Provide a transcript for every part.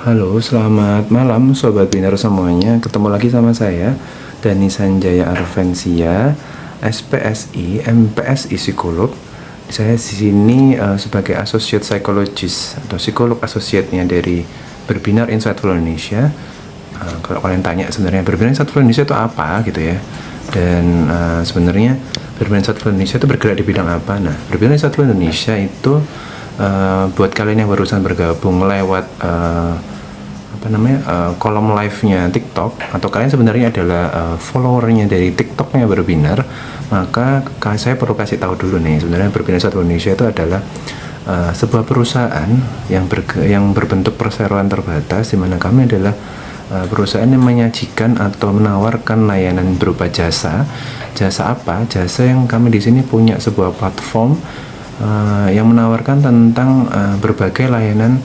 Halo, selamat malam Sobat Binar semuanya. Ketemu lagi sama saya, Dani Sanjaya Arvensia, SPSI, MPSI Psikolog. Saya di sini sebagai Associate Psychologist atau Psikolog Associate-nya dari Berbinar Insightful Indonesia. Kalau kalian tanya sebenarnya Berbinar Insightful Indonesia itu apa gitu ya. Dan sebenarnya Berbinar Insightful Indonesia itu bergerak di bidang apa? Nah, Berbinar Insightful Indonesia itu buat kalian yang barusan bergabung lewat kolom live-nya TikTok, atau kalian sebenarnya adalah followernya dari TikToknya Berbinar, maka saya perlu kasih tahu dulu nih, sebenarnya Berbinar Satu Indonesia itu adalah sebuah perusahaan yang berbentuk perseroan terbatas, di mana kami adalah perusahaan yang menyajikan atau menawarkan layanan berupa jasa. Jasa apa? Jasa yang kami di sini punya sebuah platform yang menawarkan tentang berbagai layanan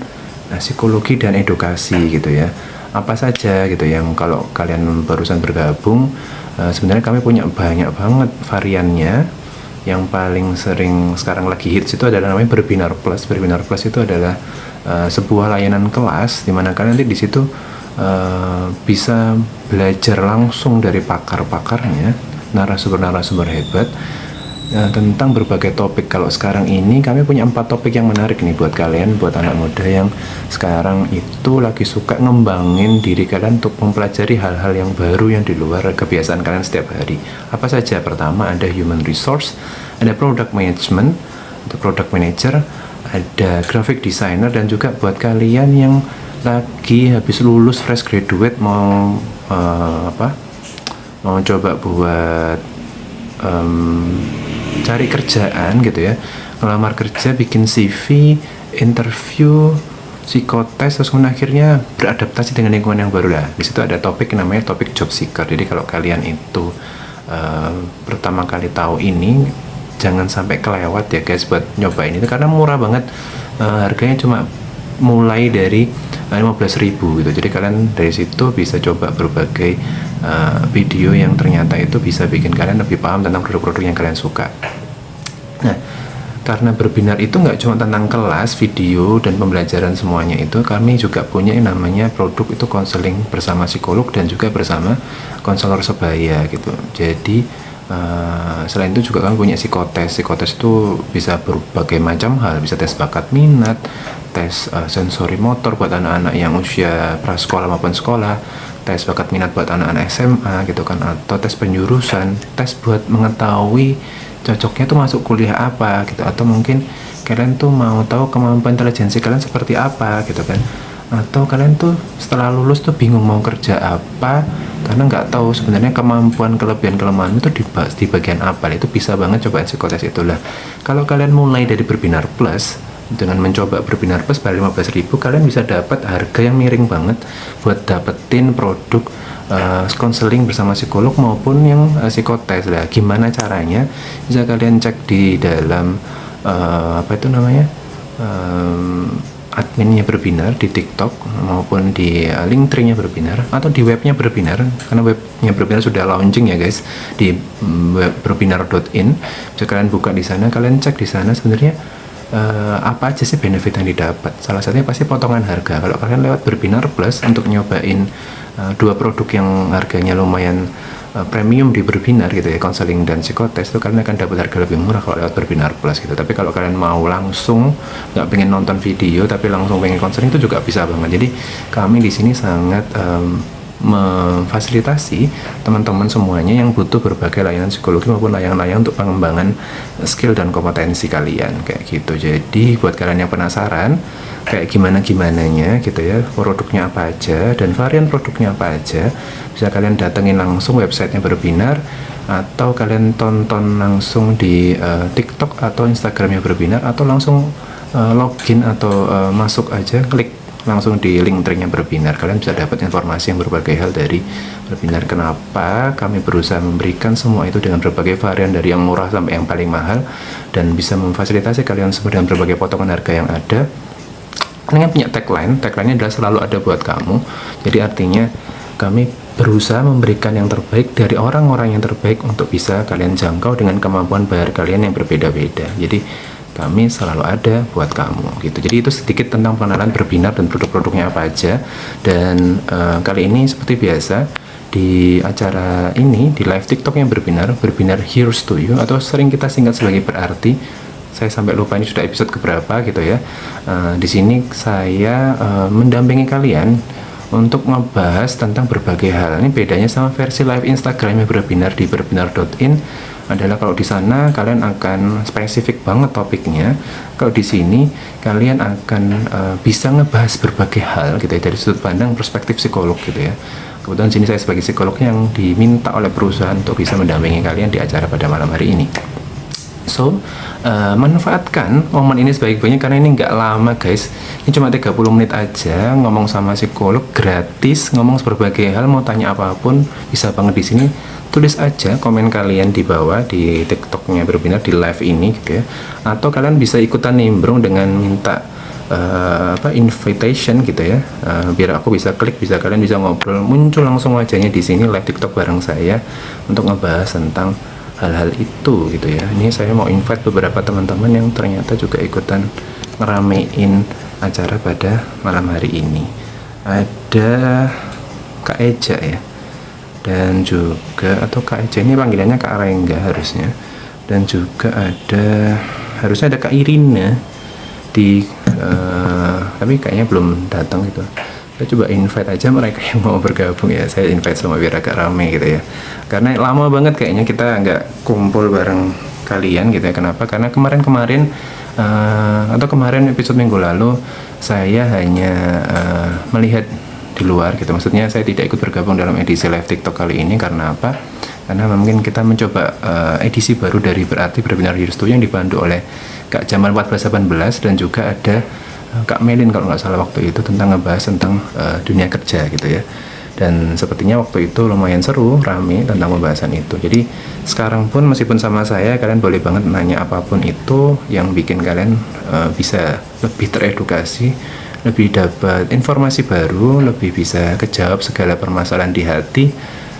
psikologi dan edukasi gitu ya. Apa saja gitu yang kalau kalian barusan bergabung, sebenarnya kami punya banyak banget variannya. Yang paling sering sekarang lagi hits itu adalah namanya Berbinar Plus. Berbinar Plus itu adalah sebuah layanan kelas di mana kalian nanti di situ bisa belajar langsung dari pakar-pakarnya, narasumber-narasumber hebat tentang berbagai topik. Kalau sekarang ini kami punya 4 topik yang menarik nih buat kalian, buat anak muda yang sekarang itu lagi suka ngembangin diri kalian untuk mempelajari hal-hal yang baru yang di luar kebiasaan kalian setiap hari. Apa saja? Pertama ada human resource, ada product management, ada product manager, ada graphic designer, dan juga buat kalian yang lagi habis lulus fresh graduate mau mau coba buat cari kerjaan gitu ya, ngelamar kerja, bikin CV, interview, psikotes, terus kemudian akhirnya beradaptasi dengan lingkungan yang baru. Lah di situ ada topik namanya topik job seeker. Jadi kalau kalian itu pertama kali tahu ini, jangan sampai kelewat ya guys buat nyobain itu, karena murah banget. Harganya cuma mulai dari 15.000 gitu. Jadi kalian dari situ bisa coba berbagai video yang ternyata itu bisa bikin kalian lebih paham tentang produk-produk yang kalian suka. Nah, karena Berbinar itu nggak cuma tentang kelas, video, dan pembelajaran semuanya itu, kami juga punya yang namanya produk itu konseling bersama psikolog dan juga bersama konselor sebaya gitu. Jadi selain itu juga kami punya psikotes. Psikotes itu bisa berbagai macam hal, bisa tes bakat minat, tes sensori motor buat anak-anak yang usia prasekolah maupun sekolah, tes bakat minat buat anak-anak SMA gitu kan, atau tes penjurusan, tes buat mengetahui cocoknya tuh masuk kuliah apa gitu, atau mungkin kalian tuh mau tahu kemampuan intelijensi kalian seperti apa gitu kan, atau kalian tuh setelah lulus tuh bingung mau kerja apa karena nggak tahu sebenarnya kemampuan, kelebihan, kelemahan itu dibahas di bagian apa. Itu bisa banget cobain psikotes itulah. Kalau kalian mulai dari Berbinar Plus, dengan mencoba Berbinar Plus bayar 15.000, kalian bisa dapat harga yang miring banget buat dapetin produk konseling bersama psikolog maupun yang psikotes. Lah gimana caranya? Bisa kalian cek di dalam adminnya Berbinar di TikTok maupun di Linktree-nya Berbinar atau di webnya Berbinar, karena webnya Berbinar sudah launching ya guys, di web berbinar.in. Bisa kalian buka di sana, kalian cek di sana sebenarnya apa aja sih benefit yang didapat. Salah satunya pasti potongan harga. Kalau kalian lewat Berbinar Plus untuk nyobain 2 produk yang harganya lumayan premium di Berbinar gitu ya, konseling dan psikotes, itu kalian akan dapat harga lebih murah kalau lewat Berbinar Plus gitu. Tapi kalau kalian mau langsung, nggak pengen nonton video tapi langsung pengen konseling, itu juga bisa banget. Jadi kami di sini sangat memfasilitasi teman-teman semuanya yang butuh berbagai layanan psikologi maupun layanan-layanan untuk pengembangan skill dan kompetensi kalian kayak gitu. Jadi buat kalian yang penasaran kayak gimananya gitu ya, produknya apa aja dan varian produknya apa aja, bisa kalian datengin langsung websitenya Berbinar, atau kalian tonton langsung di TikTok atau Instagramnya Berbinar, atau langsung login atau masuk aja, klik langsung di link tree-nya Berbinar. Kalian bisa dapat informasi yang berbagai hal dari Berbinar. Kenapa kami berusaha memberikan semua itu dengan berbagai varian dari yang murah sampai yang paling mahal, dan bisa memfasilitasi kalian semua dengan berbagai potongan harga yang ada. Kalian punya tagline-nya adalah selalu ada buat kamu. Jadi artinya kami berusaha memberikan yang terbaik dari orang-orang yang terbaik untuk bisa kalian jangkau dengan kemampuan bayar kalian yang berbeda-beda. Jadi kami selalu ada buat kamu gitu. Jadi itu sedikit tentang pengenalan Berbinar dan produk-produknya apa aja. Dan kali ini seperti biasa di acara ini, di live TikToknya Berbinar Here's to You, atau sering kita singkat sebagai Berarti. Saya sampai lupa ini sudah episode keberapa gitu ya. Di sini saya mendampingi kalian untuk ngebahas tentang berbagai hal. Ini bedanya sama versi live Instagramnya Berbinar di berbinar.in adalah kalau di sana kalian akan spesifik banget topiknya. Kalau di sini kalian akan bisa ngebahas berbagai hal gitu ya, dari sudut pandang perspektif psikolog gitu ya. Kebetulan sini saya sebagai psikolog yang diminta oleh perusahaan untuk bisa mendampingi kalian di acara pada malam hari ini. So, manfaatkan momen ini sebaik-baiknya karena ini nggak lama guys. Ini cuma 30 menit aja ngomong sama psikolog gratis, ngomong berbagai hal, mau tanya apapun bisa banget di sini. Tulis aja komen kalian di bawah di TikToknya Berbinar di live ini gitu ya. Atau kalian bisa ikutan nimbrung dengan minta invitation gitu ya. Biar aku bisa klik, bisa kalian bisa ngobrol, muncul langsung wajahnya di sini live TikTok bareng saya untuk ngebahas tentang hal-hal itu gitu ya. Ini saya mau invite beberapa teman-teman yang ternyata juga ikutan ngeramein acara pada malam hari ini. Ada Kak Eja ya, dan juga atau Kak Eja ini panggilannya Kak Rengga harusnya, dan juga harusnya ada Kak Irina di tapi kayaknya belum datang gitu. Saya coba invite aja mereka yang mau bergabung ya. Saya invite semua biar agak rame gitu ya. Karena lama banget kayaknya kita nggak kumpul bareng kalian gitu ya. Kenapa? Karena kemarin episode minggu lalu saya hanya melihat di luar gitu. Maksudnya saya tidak ikut bergabung dalam edisi live TikTok kali ini. Karena apa? Karena mungkin kita mencoba edisi baru dari Berarti Berbinar Here's to You yang dipandu oleh Kak Jamal 1418 dan juga ada Kak Melin kalau nggak salah waktu itu, tentang ngebahas tentang dunia kerja gitu ya. Dan sepertinya waktu itu lumayan seru, rame tentang pembahasan itu. Jadi sekarang pun meskipun sama saya, kalian boleh banget nanya apapun itu yang bikin kalian bisa lebih teredukasi, lebih dapat informasi baru, lebih bisa kejawab segala permasalahan di hati.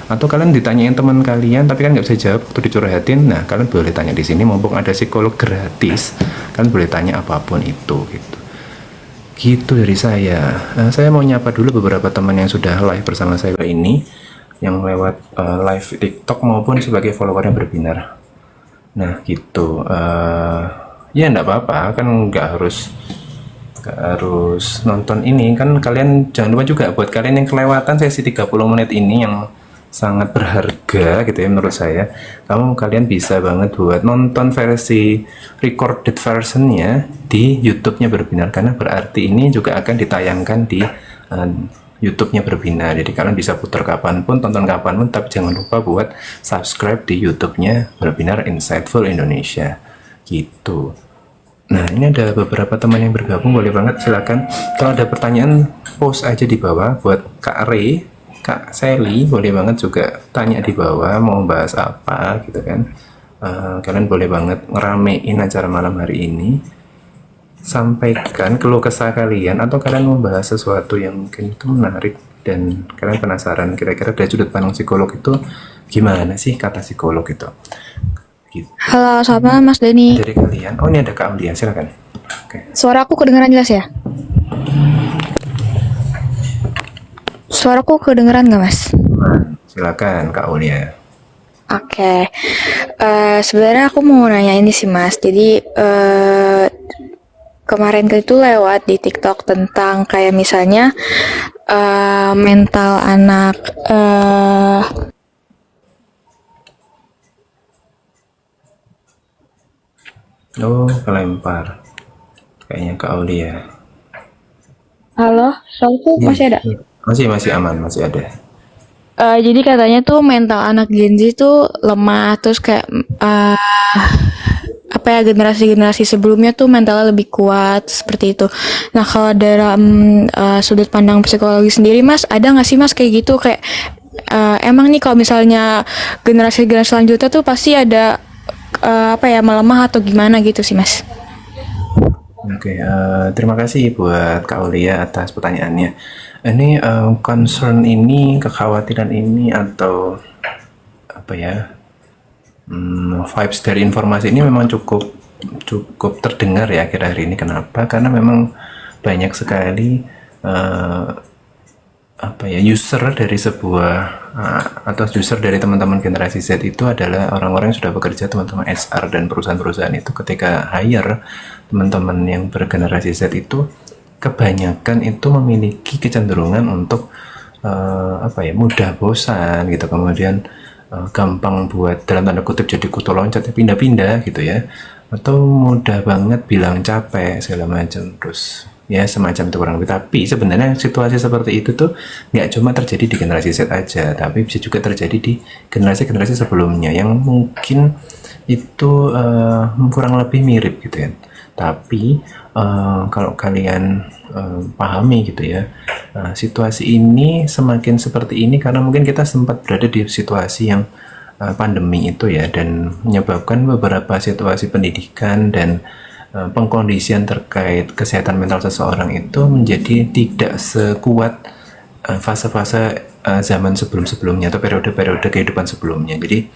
Atau kalian ditanyain teman kalian tapi kan nggak bisa jawab waktu dicurhatin, nah kalian boleh tanya di sini, mumpung ada psikolog gratis, kalian boleh tanya apapun itu gitu. Gitu dari saya. Saya mau nyapa dulu beberapa teman yang sudah live bersama saya ini, yang lewat live TikTok maupun sebagai followernya Berbinar. Nah gitu. Ya enggak apa-apa, kan nggak harus nonton ini kan. Kalian jangan lupa juga buat kalian yang kelewatan sesi 30 menit ini yang sangat berharga gitu ya menurut saya, kalian bisa banget buat nonton versi recorded versionnya di YouTube-nya Berbinar, karena Berarti ini juga akan ditayangkan di YouTube-nya Berbinar. Jadi kalian bisa putar kapanpun, tonton kapanpun, tapi jangan lupa buat subscribe di YouTube-nya Berbinar Insightful Indonesia gitu. Nah ini ada beberapa teman yang bergabung, boleh banget silakan kalau ada pertanyaan post aja di bawah. Buat Kak Ray, Kak Sally, boleh banget juga tanya di bawah mau bahas apa gitu kan. Kalian boleh banget ngeramein acara malam hari ini, sampaikan keluh kesah kalian, atau kalian mau bahas sesuatu yang mungkin itu menarik dan kalian penasaran kira-kira dari sudut pandang psikolog itu gimana sih kata psikolog itu gitu. Halo, selamat malam Mas Denny. Dari kalian, oh ini ada Kak Aulia, silakan. Oke. Suara aku kedengeran jelas ya? Suaraku kedengeran nggak Mas? Silakan Kak Aulia. Oke. Sebenarnya aku mau nanya ini sih Mas. Jadi kemarin itu lewat di TikTok tentang kayak misalnya mental anak Oh, kelempar. Kayaknya Kak Aulia. Halo, suaraku masih ada? Masih aman, masih ada. Jadi katanya tuh mental anak Gen Z tuh lemah, terus kayak generasi-generasi sebelumnya tuh mentalnya lebih kuat seperti itu. Nah kalau dalam sudut pandang psikologi sendiri Mas, ada nggak sih Mas kayak gitu, kayak emang nih kalau misalnya generasi-generasi selanjutnya tuh pasti ada melemah atau gimana gitu sih Mas? Oke, terima kasih buat Kak Aulia atas pertanyaannya. Ini concern ini, kekhawatiran ini, atau vibes dari informasi ini memang cukup cukup terdengar ya akhir-akhir ini. Kenapa? Karena memang banyak sekali user dari sebuah atau user dari teman-teman generasi Z itu adalah orang-orang yang sudah bekerja, teman-teman HR dan perusahaan-perusahaan itu ketika hire teman-teman yang bergenerasi Z itu kebanyakan itu memiliki kecenderungan untuk mudah bosan gitu, kemudian gampang buat dalam tanda kutip jadi kutu loncat, pindah-pindah gitu ya, atau mudah banget bilang capek segala macam, terus ya semacam itu kurang lebih. Tapi sebenarnya situasi seperti itu tuh nggak cuma terjadi di generasi Z aja, tapi bisa juga terjadi di generasi-generasi sebelumnya yang mungkin itu kurang lebih mirip gitu ya. Tapi kalau kalian pahami gitu ya, situasi ini semakin seperti ini karena mungkin kita sempat berada di situasi yang pandemi itu ya, dan menyebabkan beberapa situasi pendidikan dan pengkondisian terkait kesehatan mental seseorang itu menjadi tidak sekuat fase-fase zaman sebelum-sebelumnya atau periode-periode kehidupan sebelumnya. Jadi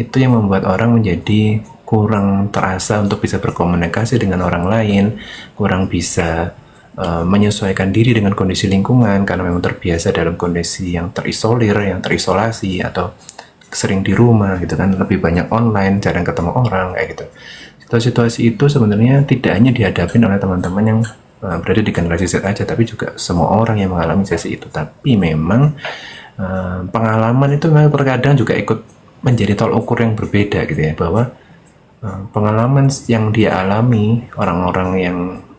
itu yang membuat orang menjadi kurang terasa untuk bisa berkomunikasi dengan orang lain, kurang bisa menyesuaikan diri dengan kondisi lingkungan karena memang terbiasa dalam kondisi yang terisolir, yang terisolasi, atau sering di rumah gitu kan, lebih banyak online, jarang ketemu orang kayak gitu. Situasi itu sebenarnya tidak hanya dihadapi oleh teman-teman yang berada di generasi Z aja, tapi juga semua orang yang mengalami sesi itu. Tapi memang pengalaman itu memang terkadang juga ikut menjadi tol ukur yang berbeda gitu ya, bahwa pengalaman yang dia alami orang-orang yang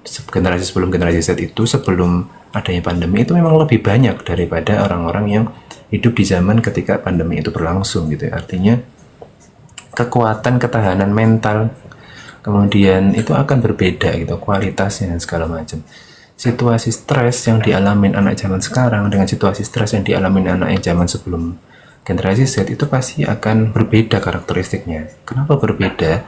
generasi sebelum generasi Z itu, sebelum adanya pandemi, itu memang lebih banyak daripada orang-orang yang hidup di zaman ketika pandemi itu berlangsung gitu ya. Artinya kekuatan ketahanan mental kemudian itu akan berbeda gitu, kualitasnya segala macam. Situasi stres yang dialamin anak zaman sekarang dengan situasi stres yang dialamin anak yang zaman sebelum generasi Z itu pasti akan berbeda karakteristiknya. Kenapa berbeda?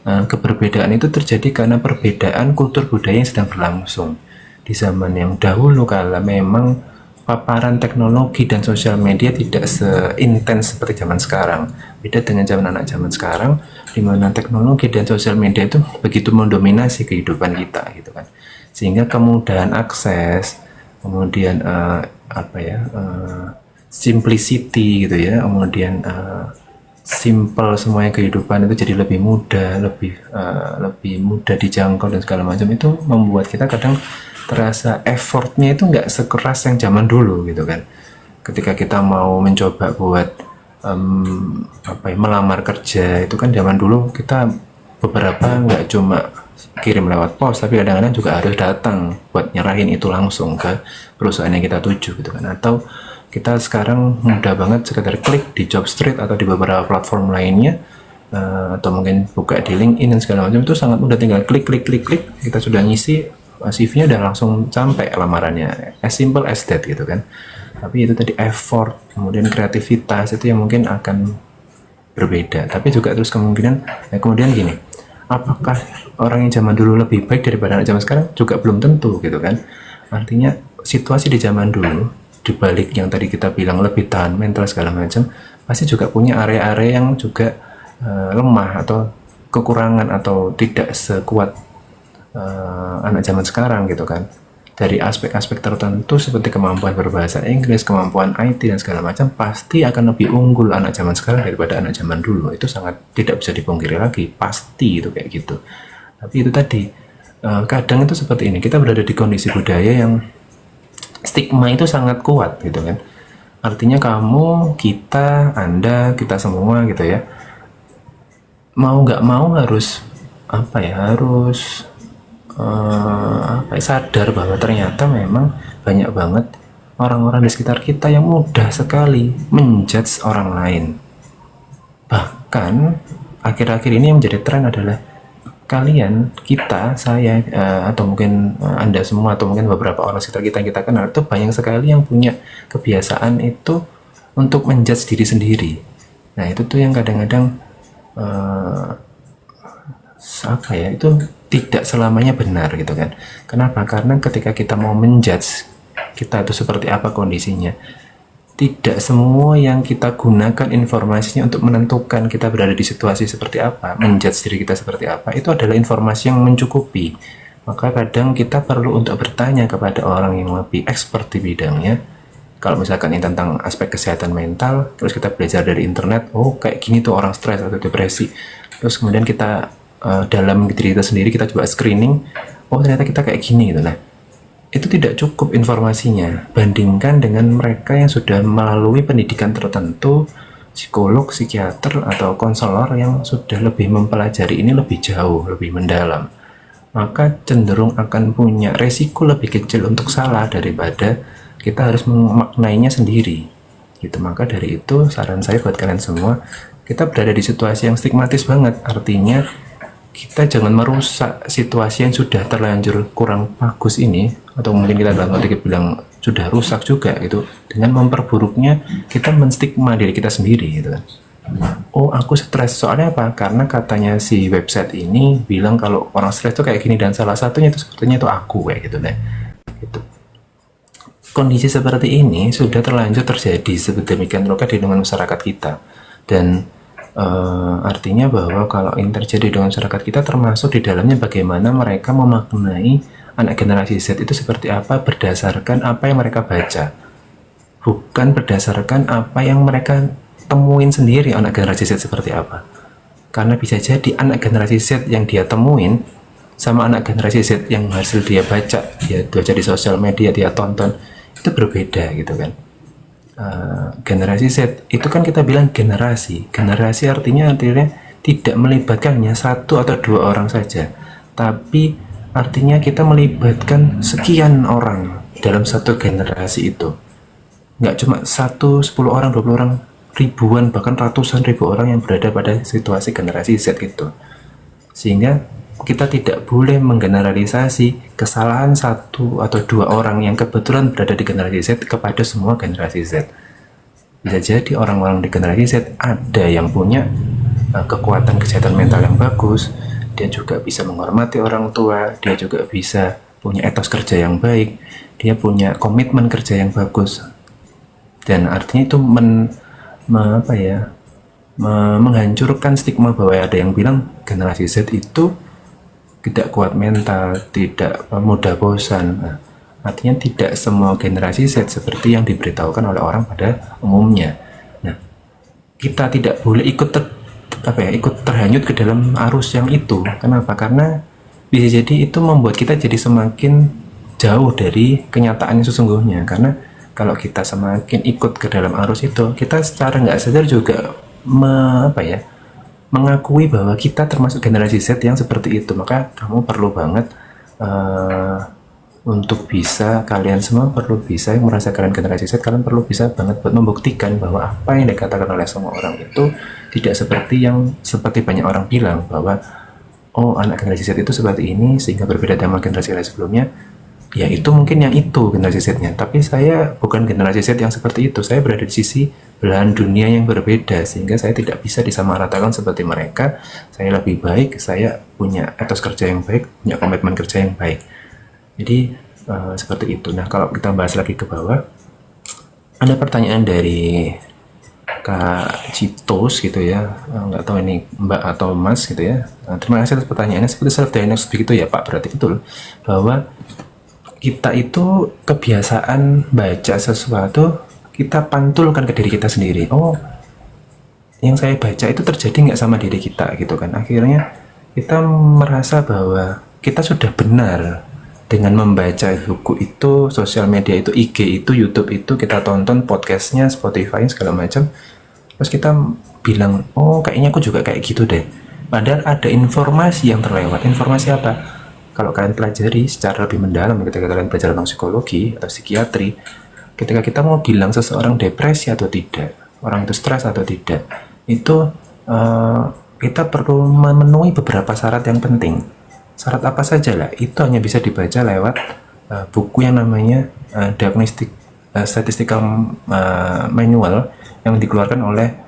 Keberbedaan itu terjadi karena perbedaan kultur budaya yang sedang berlangsung. Di zaman yang dahulu kala memang paparan teknologi dan sosial media tidak seintens seperti zaman sekarang. Beda dengan zaman anak zaman sekarang, di mana teknologi dan sosial media itu begitu mendominasi kehidupan kita gitu kan. Sehingga kemudahan akses, kemudian simplicity gitu ya, kemudian simple semuanya kehidupan itu jadi lebih mudah, lebih mudah dijangkau dan segala macam, itu membuat kita kadang terasa effortnya itu nggak sekeras yang zaman dulu gitu kan. Ketika kita mau mencoba buat melamar kerja itu kan zaman dulu kita beberapa nggak cuma kirim lewat pos, tapi kadang-kadang juga harus datang buat nyerahin itu langsung ke perusahaan yang kita tuju gitu kan. Atau kita sekarang mudah banget sekedar klik di Jobstreet atau di beberapa platform lainnya, atau mungkin buka di LinkedIn dan segala macam, itu sangat mudah, tinggal klik kita sudah ngisi, CV-nya udah langsung sampai lamarannya, as simple as that gitu kan. Tapi itu tadi effort, kemudian kreativitas itu yang mungkin akan berbeda. Tapi juga terus kemudian gini, apakah orang yang zaman dulu lebih baik daripada anak zaman sekarang? Juga belum tentu gitu kan. Artinya situasi di zaman dulu, dibalik yang tadi kita bilang lebih tahan mental segala macam, pasti juga punya area-area yang juga lemah atau kekurangan atau tidak sekuat anak zaman sekarang gitu kan. Dari aspek-aspek tertentu seperti kemampuan berbahasa Inggris, kemampuan IT dan segala macam, pasti akan lebih unggul anak zaman sekarang daripada anak zaman dulu. Itu sangat tidak bisa dipungkiri lagi, pasti itu kayak gitu. Tapi itu tadi, kadang itu seperti ini, kita berada di kondisi budaya yang stigma itu sangat kuat gitu kan. Artinya kamu, kita, Anda, kita semua gitu ya, mau nggak mau harus sadar bahwa ternyata memang banyak banget orang-orang di sekitar kita yang mudah sekali menjudge orang lain. Bahkan akhir-akhir ini yang menjadi tren adalah kalian, kita, saya, atau mungkin Anda semua, atau mungkin beberapa orang sekitar kita yang kita kenal, itu banyak sekali yang punya kebiasaan itu untuk menjudge diri sendiri. Nah itu tuh yang kadang-kadang itu tidak selamanya benar gitu kan. Kenapa? Karena ketika kita mau menjudge kita itu seperti apa kondisinya, tidak semua yang kita gunakan informasinya untuk menentukan kita berada di situasi seperti apa, menjudge diri kita seperti apa, itu adalah informasi yang mencukupi. Maka kadang kita perlu untuk bertanya kepada orang yang lebih expert di bidangnya. Kalau misalkan ini tentang aspek kesehatan mental, terus kita belajar dari internet, oh kayak gini tuh orang stres atau depresi. Terus kemudian kita dalam diri kita sendiri, kita coba screening, oh ternyata kita kayak gini gitu. Nah, itu tidak cukup informasinya. Bandingkan dengan mereka yang sudah melalui pendidikan tertentu, psikolog, psikiater, atau konselor yang sudah lebih mempelajari ini lebih jauh, lebih mendalam. Maka cenderung akan punya resiko lebih kecil untuk salah daripada kita harus memaknainya sendiri. Gitu. Maka dari itu saran saya buat kalian semua, kita berada di situasi yang stigmatis banget. Artinya kita jangan merusak situasi yang sudah terlanjur kurang bagus ini, atau mungkin kita dalam arti bilang sudah rusak juga gitu, dengan memperburuknya kita menstigma diri kita sendiri gitu kan. Oh aku stres, soalnya apa? Karena katanya si website ini bilang kalau orang stres itu kayak gini, dan salah satunya itu sepertinya itu aku kayak gitu deh gitu. Kondisi seperti ini sudah terlanjur terjadi sedemikian rupa di lingkungan masyarakat kita, dan artinya bahwa kalau ini terjadi dengan masyarakat kita, termasuk di dalamnya bagaimana mereka memaknai anak generasi Z itu seperti apa berdasarkan apa yang mereka baca, bukan berdasarkan apa yang mereka temuin sendiri anak generasi Z seperti apa. Karena bisa jadi anak generasi Z yang dia temuin sama anak generasi Z yang hasil dia baca di sosial media, dia tonton, itu berbeda gitu kan. Generasi Z itu kan kita bilang generasi artinya tidak melibatkannya satu atau dua orang saja, tapi artinya kita melibatkan sekian orang dalam satu generasi itu. Nggak cuma 1, 10 orang, 20 orang, ribuan bahkan ratusan ribu orang yang berada pada situasi generasi Z itu. Sehingga kita tidak boleh menggeneralisasi kesalahan satu atau dua orang yang kebetulan berada di generasi Z kepada semua generasi Z. Bisa jadi orang-orang di generasi Z ada yang punya kekuatan kesehatan mental yang bagus, dia juga bisa menghormati orang tua, dia juga bisa punya etos kerja yang baik, dia punya komitmen kerja yang bagus, dan artinya itu menghancurkan stigma bahwa ada yang bilang generasi Z itu tidak kuat mental, tidak mudah bosan. Nah, artinya tidak semua generasi Z seperti yang diberitahukan oleh orang pada umumnya. Nah, kita tidak boleh ikut terhanyut ke dalam arus yang itu. Kenapa? Karena bisa jadi itu membuat kita jadi semakin jauh dari kenyataan yang sesungguhnya. Karena kalau kita semakin ikut ke dalam arus itu, kita secara nggak sadar juga mengakui bahwa kita termasuk generasi Z yang seperti itu. Maka kamu perlu banget untuk bisa, kalian semua perlu bisa yang merasa kalian generasi Z, kalian perlu bisa banget buat membuktikan bahwa apa yang dikatakan oleh semua orang itu tidak seperti banyak orang bilang bahwa oh anak generasi Z itu seperti ini sehingga berbeda dengan generasi sebelumnya. Ya itu mungkin yang itu generasi Z-nya, tapi saya bukan generasi Z yang seperti itu. Saya berada di sisi belahan dunia yang berbeda, sehingga saya tidak bisa disamaratakan seperti mereka. Saya lebih baik, saya punya etos kerja yang baik, punya komitmen kerja yang baik. Jadi seperti itu. Nah kalau kita bahas lagi ke bawah, ada pertanyaan dari Kak Citos gitu ya, nggak tahu ini Mbak atau Mas gitu ya. Terima kasih atas pertanyaannya. Seperti self-diagnose begitu ya Pak, berarti betul bahwa kita itu kebiasaan baca sesuatu, kita pantulkan ke diri kita sendiri. Oh, yang saya baca itu terjadi nggak sama diri kita gitu kan. Akhirnya kita merasa bahwa kita sudah benar dengan membaca buku itu, sosial media itu, IG itu, YouTube itu, kita tonton podcastnya, Spotify segala macam. Terus kita bilang, oh kayaknya aku juga kayak gitu deh. Padahal ada informasi yang terlewat. Informasi apa? Kalau kalian pelajari secara lebih mendalam, ketika kalian belajar tentang psikologi atau psikiatri, ketika kita mau bilang seseorang depresi atau tidak, orang itu stres atau tidak, itu kita perlu memenuhi beberapa syarat yang penting. Syarat apa saja lah, itu hanya bisa dibaca lewat buku yang namanya Diagnostic Statistical Manual yang dikeluarkan oleh